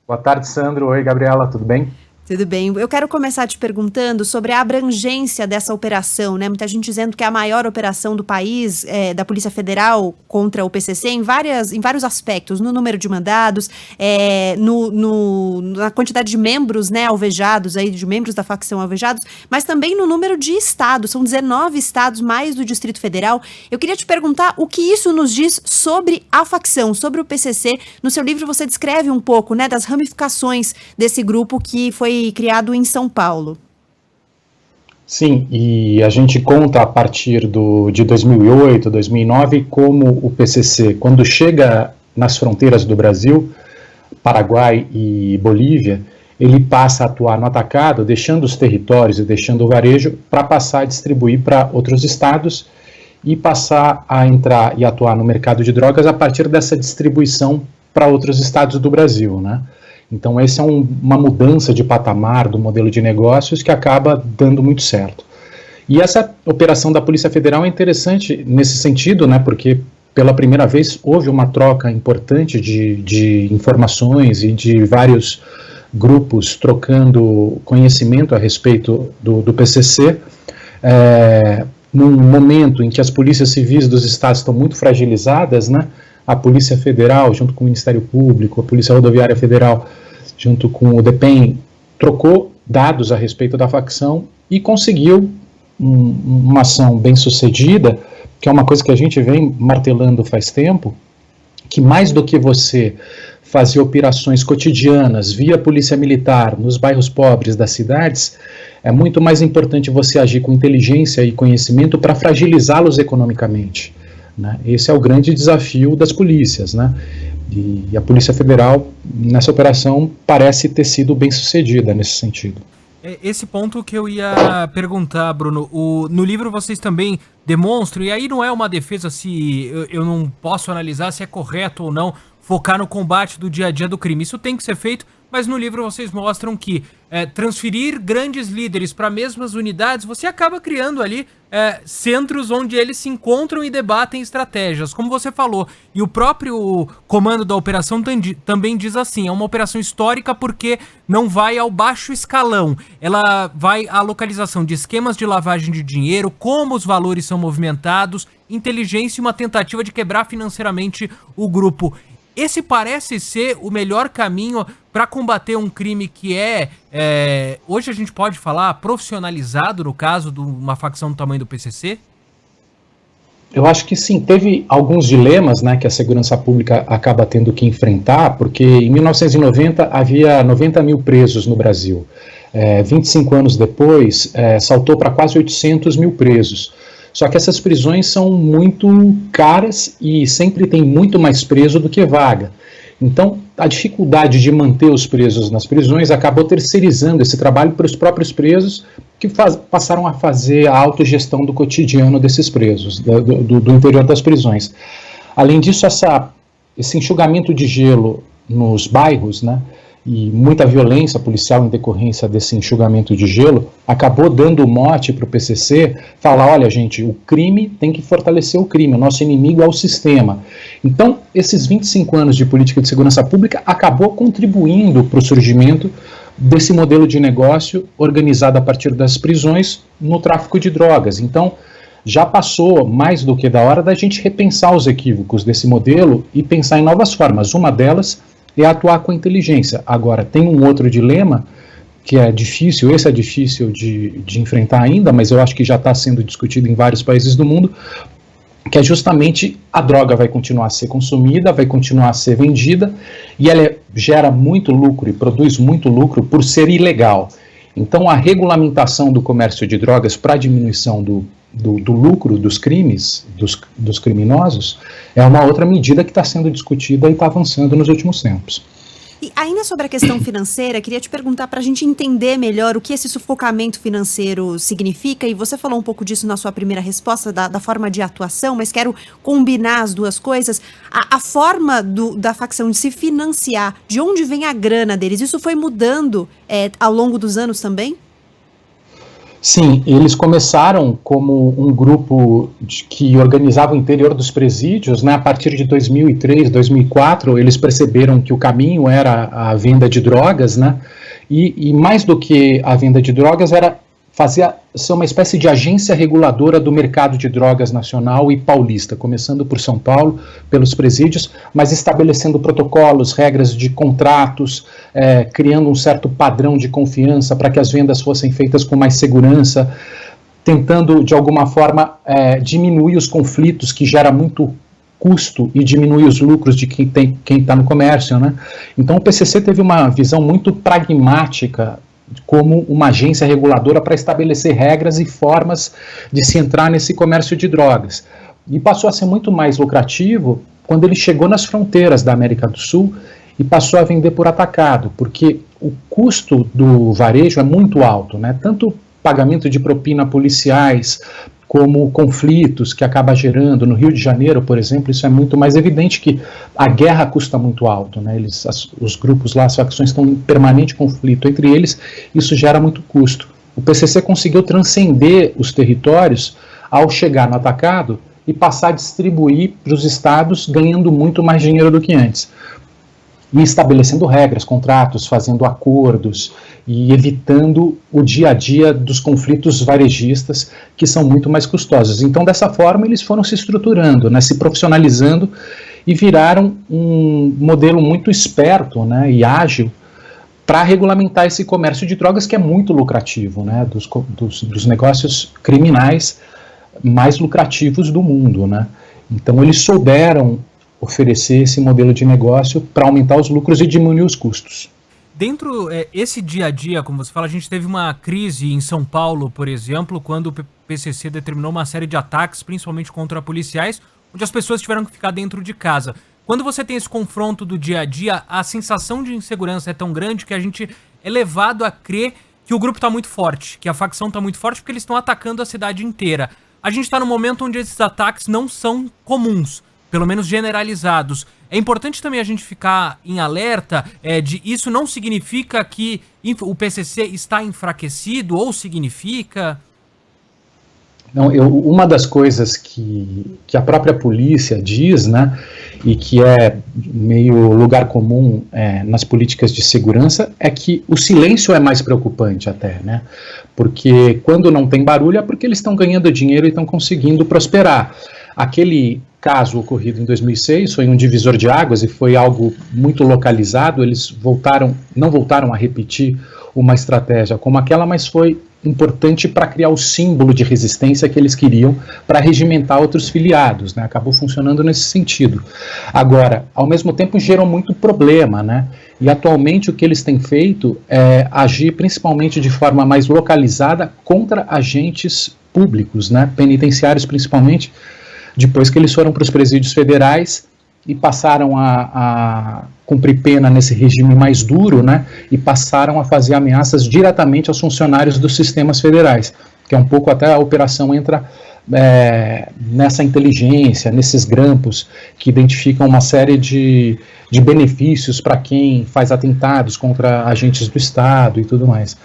Boa tarde, Sandro. Oi, Gabriela, tudo bem? Tudo bem. Eu quero começar te perguntando sobre a abrangência dessa operação, né? Muita gente dizendo que é a maior operação do país, da Polícia Federal contra o PCC, em vários aspectos, no número de mandados, na quantidade de membros, né, alvejados, aí, de membros da facção alvejados, mas também no número de estados. São 19 estados, mais do Distrito Federal. Eu queria te perguntar o que isso nos diz sobre a facção, sobre o PCC. No seu livro você descreve um pouco, né, das ramificações desse grupo que foi criado em São Paulo. Sim, e a gente conta a partir de 2008, 2009, como o PCC, quando chega nas fronteiras do Brasil, Paraguai e Bolívia, ele passa a atuar no atacado, deixando os territórios e deixando o varejo, para passar a distribuir para outros estados e passar a entrar e atuar no mercado de drogas a partir dessa distribuição para outros estados do Brasil, né? Então, essa é uma mudança de patamar do modelo de negócios que acaba dando muito certo. E essa operação da Polícia Federal é interessante nesse sentido, né, porque pela primeira vez houve uma troca importante de informações e de vários grupos trocando conhecimento a respeito do PCC, num momento em que as polícias civis dos estados estão muito fragilizadas, né, a Polícia Federal, junto com o Ministério Público, a Polícia Rodoviária Federal, junto com o DEPEN, trocou dados a respeito da facção e conseguiu uma ação bem sucedida, que é uma coisa que a gente vem martelando faz tempo, que mais do que você fazer operações cotidianas via polícia militar nos bairros pobres das cidades, é muito mais importante você agir com inteligência e conhecimento para fragilizá-los economicamente, né? Esse é o grande desafio das polícias, né? E a Polícia Federal, nessa operação, parece ter sido bem sucedida nesse sentido. Esse ponto que eu ia perguntar, Bruno, no livro vocês também demonstram, e aí não é uma defesa se eu não posso analisar se é correto ou não focar no combate do dia a dia do crime. Isso tem que ser feito, mas no livro vocês mostram que transferir grandes líderes para mesmas unidades, você acaba criando ali centros onde eles se encontram e debatem estratégias, como você falou. E o próprio comando da operação também diz assim, é uma operação histórica porque não vai ao baixo escalão, ela vai à localização de esquemas de lavagem de dinheiro, como os valores são movimentados, inteligência e uma tentativa de quebrar financeiramente o grupo. Esse parece ser o melhor caminho para combater um crime que hoje a gente pode falar, profissionalizado, no caso de uma facção do tamanho do PCC? Eu acho que sim, teve alguns dilemas, né, que a segurança pública acaba tendo que enfrentar, porque em 1990 havia 90 mil presos no Brasil. 25 anos depois, saltou para quase 800 mil presos. Só que essas prisões são muito caras e sempre tem muito mais preso do que vaga. Então, a dificuldade de manter os presos nas prisões acabou terceirizando esse trabalho para os próprios presos, que passaram a fazer a autogestão do cotidiano desses presos, do interior das prisões. Além disso, esse enxugamento de gelo nos bairros, né, e muita violência policial em decorrência desse enxugamento de gelo, acabou dando o mote para o PCC falar, olha gente, o crime tem que fortalecer o crime, o nosso inimigo é o sistema. Então, esses 25 anos de política de segurança pública acabou contribuindo para o surgimento desse modelo de negócio organizado a partir das prisões no tráfico de drogas. Então, já passou mais do que da hora da gente repensar os equívocos desse modelo e pensar em novas formas. Uma delas é atuar com inteligência. Agora, tem um outro dilema que é difícil, esse é difícil de enfrentar ainda, mas eu acho que já está sendo discutido em vários países do mundo, que é justamente a droga vai continuar a ser consumida, vai continuar a ser vendida, e ela gera muito lucro e produz muito lucro por ser ilegal. Então, a regulamentação do comércio de drogas para diminuição do lucro dos crimes, dos criminosos, é uma outra medida que está sendo discutida e está avançando nos últimos tempos. E ainda sobre a questão financeira, queria te perguntar para a gente entender melhor o que esse sufocamento financeiro significa, e você falou um pouco disso na sua primeira resposta, da forma de atuação, mas quero combinar as duas coisas. A forma da facção de se financiar, de onde vem a grana deles, isso foi mudando ao longo dos anos também? Sim, eles começaram como um grupo que organizava o interior dos presídios, né? A partir de 2003, 2004, eles perceberam que o caminho era a venda de drogas, né? E mais do que a venda de drogas, fazia ser uma espécie de agência reguladora do mercado de drogas nacional e paulista, começando por São Paulo, pelos presídios, mas estabelecendo protocolos, regras de contratos, criando um certo padrão de confiança para que as vendas fossem feitas com mais segurança, tentando, de alguma forma, diminuir os conflitos, que gera muito custo, e diminuir os lucros de quem está no comércio, né? Então o PCC teve uma visão muito pragmática como uma agência reguladora para estabelecer regras e formas de se entrar nesse comércio de drogas. E passou a ser muito mais lucrativo quando ele chegou nas fronteiras da América do Sul e passou a vender por atacado, porque o custo do varejo é muito alto, né? Tanto pagamento de propina a policiais, como conflitos que acaba gerando. No Rio de Janeiro, por exemplo, isso é muito mais evidente, que a guerra custa muito alto, né? Os grupos lá, as facções estão em permanente conflito entre eles, isso gera muito custo. O PCC conseguiu transcender os territórios ao chegar no atacado e passar a distribuir para os estados, ganhando muito mais dinheiro do que antes. E estabelecendo regras, contratos, fazendo acordos e evitando o dia a dia dos conflitos varejistas, que são muito mais custosos. Então, dessa forma, eles foram se estruturando, né, se profissionalizando, e viraram um modelo muito esperto, né, e ágil para regulamentar esse comércio de drogas, que é muito lucrativo, né, dos negócios criminais mais lucrativos do mundo, né. Então, eles souberam oferecer esse modelo de negócio para aumentar os lucros e diminuir os custos. Dentro esse dia a dia, como você fala, a gente teve uma crise em São Paulo, por exemplo, quando o PCC determinou uma série de ataques, principalmente contra policiais, onde as pessoas tiveram que ficar dentro de casa. Quando você tem esse confronto do dia a dia, a sensação de insegurança é tão grande que a gente é levado a crer que o grupo está muito forte, que a facção está muito forte, porque eles estão atacando a cidade inteira. A gente está num momento onde esses ataques não são comuns, pelo menos generalizados. É importante também a gente ficar em alerta de isso não significa que o PCC está enfraquecido, ou significa? Não, uma das coisas que a própria polícia diz, né, e que é meio lugar comum nas políticas de segurança, é que o silêncio é mais preocupante até, né, porque quando não tem barulho é porque eles estão ganhando dinheiro e estão conseguindo prosperar. Aquele caso ocorrido em 2006 foi um divisor de águas e foi algo muito localizado. Eles não voltaram a repetir uma estratégia como aquela, mas foi importante para criar o símbolo de resistência que eles queriam para regimentar outros filiados, né? Acabou funcionando nesse sentido. Agora, ao mesmo tempo, gerou muito problema, né? E atualmente o que eles têm feito é agir principalmente de forma mais localizada contra agentes públicos, né? Penitenciários principalmente, depois que eles foram para os presídios federais e passaram a cumprir pena nesse regime mais duro, né, e passaram a fazer ameaças diretamente aos funcionários dos sistemas federais, que é um pouco até a operação entra nessa inteligência, nesses grampos que identificam uma série de benefícios para quem faz atentados contra agentes do Estado e tudo mais.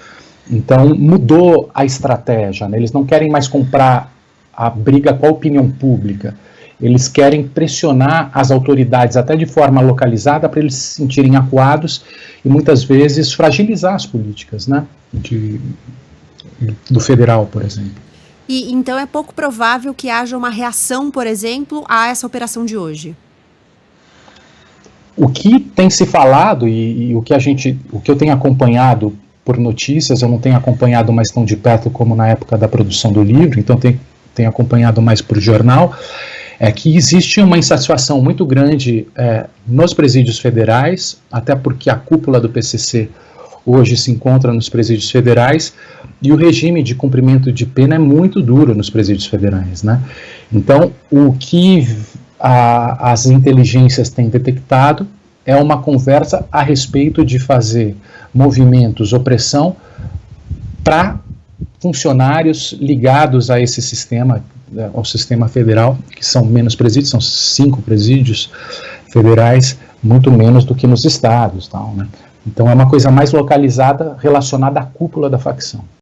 Então mudou a estratégia, né? Eles não querem mais comprar a briga com a opinião pública. Eles querem pressionar as autoridades até de forma localizada para eles se sentirem acuados e muitas vezes fragilizar as políticas, né, do federal, por exemplo. E então é pouco provável que haja uma reação, por exemplo, a essa operação de hoje? O que tem se falado e o que eu tenho acompanhado por notícias, eu não tenho acompanhado mais tão de perto como na época da produção do livro, então tenho acompanhado mais por jornal, é que existe uma insatisfação muito grande nos presídios federais, até porque a cúpula do PCC hoje se encontra nos presídios federais, e o regime de cumprimento de pena é muito duro nos presídios federais, né? Então, o que as inteligências têm detectado é uma conversa a respeito de fazer movimentos, opressão, para funcionários ligados a esse sistema, ao sistema federal, que são menos presídios, são 5 presídios federais, muito menos do que nos estados, tal, né? Então é uma coisa mais localizada, relacionada à cúpula da facção.